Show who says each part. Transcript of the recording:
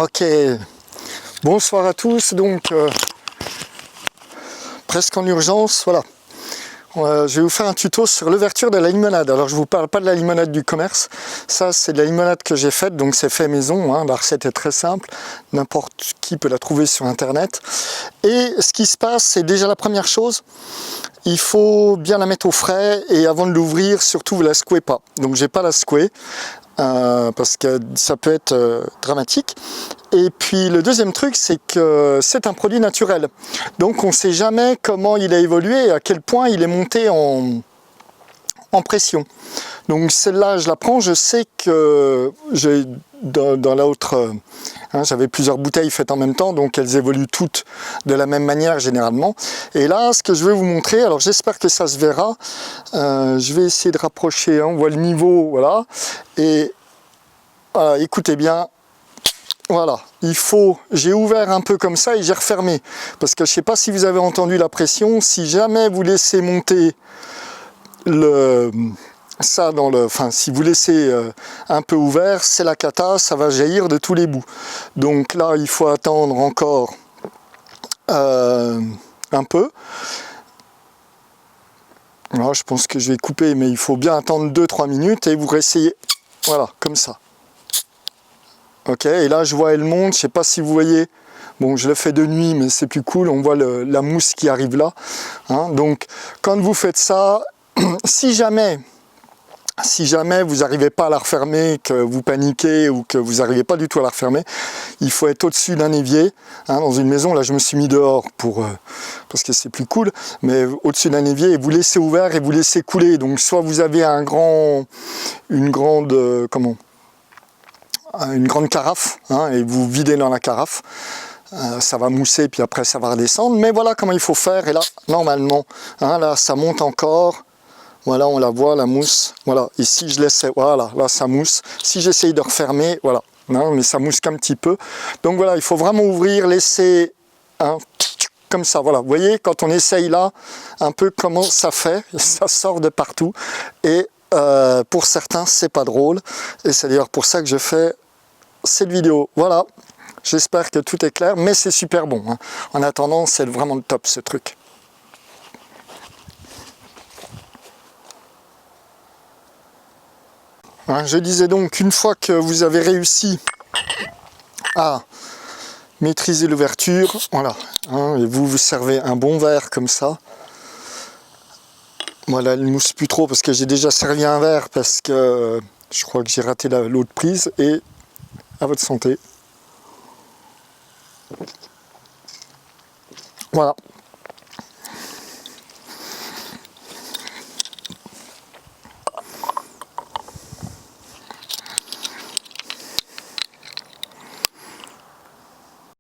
Speaker 1: Ok, bonsoir à tous, donc presque en urgence, voilà. Je vais vous faire un tuto sur l'ouverture de la limonade. Alors je vous parle pas de la limonade du commerce, ça c'est de la limonade que j'ai faite, donc c'est fait maison, hein. La recette est très simple, n'importe qui peut la trouver sur internet. Et ce qui se passe, c'est déjà la première chose, il faut bien la mettre au frais et avant de l'ouvrir, surtout vous la secouez pas. Donc j'ai pas la secouer. Parce que ça peut être dramatique. Et puis le deuxième truc, c'est que c'est un produit naturel. Donc on ne sait jamais comment il a évolué et à quel point il est monté en pression. Donc celle-là, je la prends, je sais que j'ai dans l'autre, j'avais plusieurs bouteilles faites en même temps, donc elles évoluent toutes de la même manière généralement. Et là, ce que je vais vous montrer, alors j'espère que ça se verra, je vais essayer de rapprocher, on voit le niveau, voilà, et écoutez bien, voilà, j'ai ouvert un peu comme ça et j'ai refermé, parce que je ne sais pas si vous avez entendu la pression, si jamais vous laissez monter si vous laissez un peu ouvert, c'est la cata, ça va jaillir de tous les bouts. Donc là, il faut attendre encore un peu. Alors, je pense que je vais couper, mais il faut bien attendre 2-3 minutes et vous réessayez, voilà, comme ça. Ok, et là je vois elle monte, je sais pas si vous voyez, bon je le fais de nuit mais c'est plus cool, on voit la mousse qui arrive là, hein. Donc quand vous faites ça, si jamais vous n'arrivez pas à la refermer, que vous paniquez ou que vous n'arrivez pas du tout à la refermer, il faut être au-dessus d'un évier, hein, dans une maison. Là je me suis mis dehors parce que c'est plus cool, mais au-dessus d'un évier, et vous laissez ouvert et vous laissez couler. Donc soit vous avez une grande carafe, hein, et vous videz dans la carafe, ça va mousser puis après ça va redescendre, mais voilà comment il faut faire. Et là normalement, hein, là ça monte encore, voilà, on la voit la mousse, voilà, et si je laisse, voilà, là ça mousse, si j'essaye de refermer, voilà, non, mais ça mousse qu'un petit peu. Donc voilà, il faut vraiment ouvrir, laisser, hein, comme ça, voilà, vous voyez quand on essaye là un peu comment ça fait, ça sort de partout, et pour certains c'est pas drôle, et c'est d'ailleurs pour ça que je fais cette vidéo. Voilà, j'espère que tout est clair, mais c'est super bon, hein. En attendant, c'est vraiment le top ce truc. Hein, je disais donc, une fois que vous avez réussi à maîtriser l'ouverture, voilà, hein, et vous servez un bon verre comme ça. Voilà, elle ne mousse plus trop parce que j'ai déjà servi un verre parce que je crois que j'ai raté l'autre prise. Et à votre santé. Voilà.